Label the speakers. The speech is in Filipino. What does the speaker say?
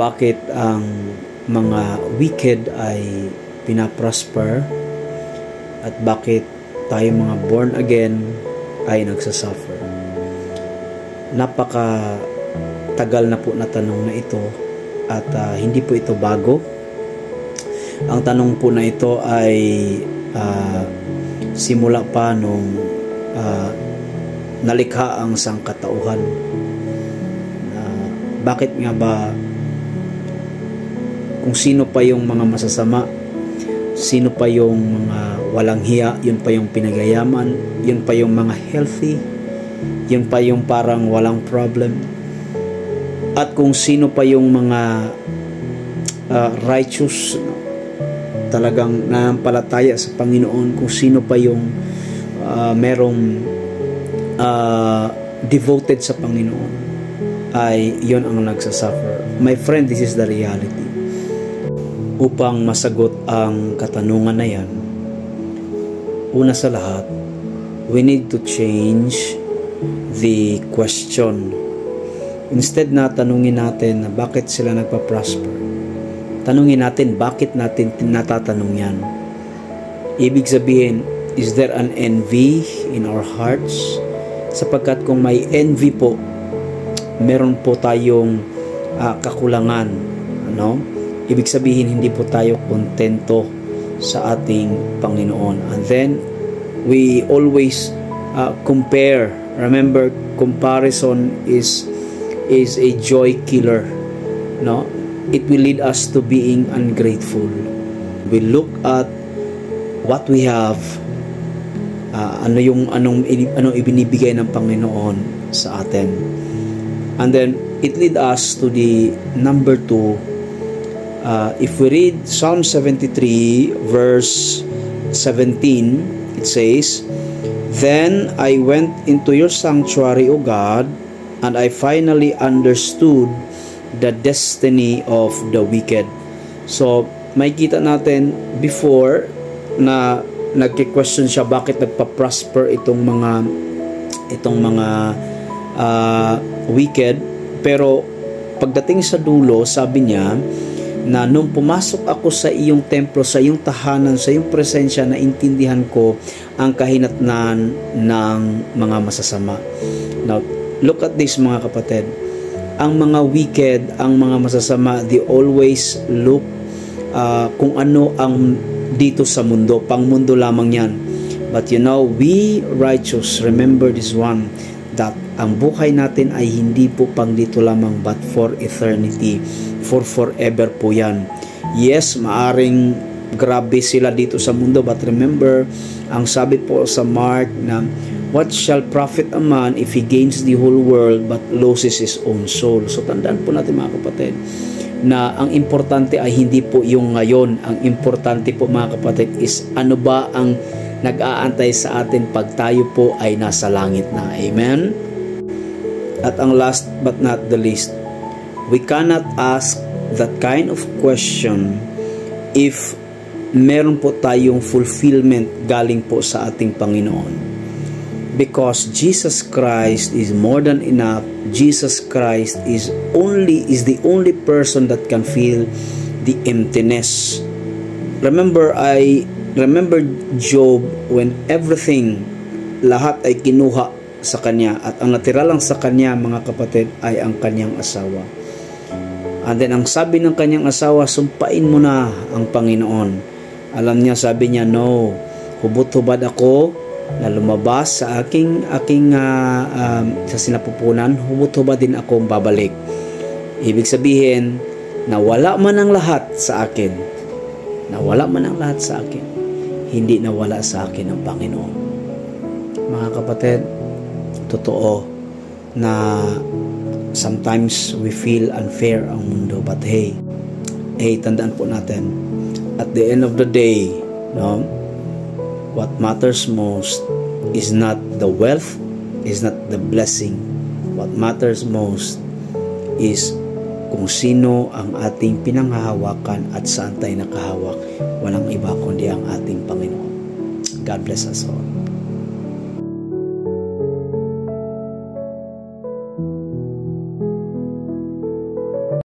Speaker 1: Bakit ang mga wicked ay pinaprosper at bakit tayo mga born again ay nagsasuffer? Napaka tagal na po na tanong na ito at hindi po ito bago. Ang tanong po na ito ay simula pa nung nalikha ang sangkatauhan. Bakit nga ba kung sino pa yung mga masasama, sino pa yung mga walang hiya, yun pa yung pinagayaman, yun pa yung mga healthy, yun pa yung parang walang problem, at kung sino pa yung mga righteous, talagang nanampalataya sa Panginoon, kung sino pa yung merong devoted sa Panginoon, ay yun ang nagsasuffer. My friend, this is the reality. Upang masagot ang katanungan na yan, una sa lahat, we need to change the question. Instead na tanungin natin na bakit sila nagpa-prosper, tanungin natin bakit natin natatanong yan. Ibig sabihin, is there an envy in our hearts? Sapagkat kung may envy po, meron po tayong kakulangan, ano? Ibig sabihin, hindi po tayo kontento sa ating Panginoon. And then, we always compare. Remember, comparison is a joy killer. No? It will lead us to being ungrateful. We look at what we have, anong ibinibigay ng Panginoon sa atin. And then, it lead us to the number 2. If we read Psalm 73 verse 17, it says, "Then I went into your sanctuary, O God, and I finally understood the destiny of the wicked." So, makikita natin before na nagki-question siya bakit nagpa-prosper itong mga wicked, pero pagdating sa dulo, sabi niya na nung pumasok ako sa iyong templo, sa iyong tahanan, sa iyong presensya, naintindihan ko ang kahinatnan ng mga masasama. Now, look at this mga kapatid. Ang mga wicked, ang mga masasama, they always look kung ano ang dito sa mundo. Pang mundo lamang yan. But you know, we righteous, remember this one, that ang buhay natin ay hindi po pang dito lamang but for eternity, for forever po yan. Yes, maaring grabe sila dito sa mundo, but remember, ang sabi po sa Mark na, what shall profit a man if he gains the whole world but loses his own soul? So tandaan po natin mga kapatid, na ang importante ay hindi po yung ngayon. Ang importante po mga kapatid is ano ba ang nag-aantay sa atin pag tayo po ay nasa langit na. Amen? At ang last but not the least, we cannot ask that kind of question if meron po tayong fulfillment galing po sa ating Panginoon. Because Jesus Christ is more than enough. Jesus Christ is the only person that can fill the emptiness. Remember Job, when everything, lahat ay kinuha sa kanya, at ang natira lang sa kanya mga kapatid ay ang kanyang asawa. And then ang sabi ng kanyang asawa, sumpain mo na ang Panginoon. Alam niya, sabi niya, no, hubot-hubad ako na lumabas sa aking sa sinapupunan, hubot-hubad din akong babalik. Ibig sabihin, nawala man ang lahat sa akin. Nawala man ang lahat sa akin. Hindi nawala sa akin ang Panginoon. Mga kapatid, totoo na sometimes we feel unfair ang mundo, but hey, tandaan po natin, at the end of the day, no, what matters most is not the wealth, is not the blessing. What matters most is kung sino ang ating pinanghahawakan at saan tayo nakahawak. Walang iba kundi ang ating Panginoon. God bless us all.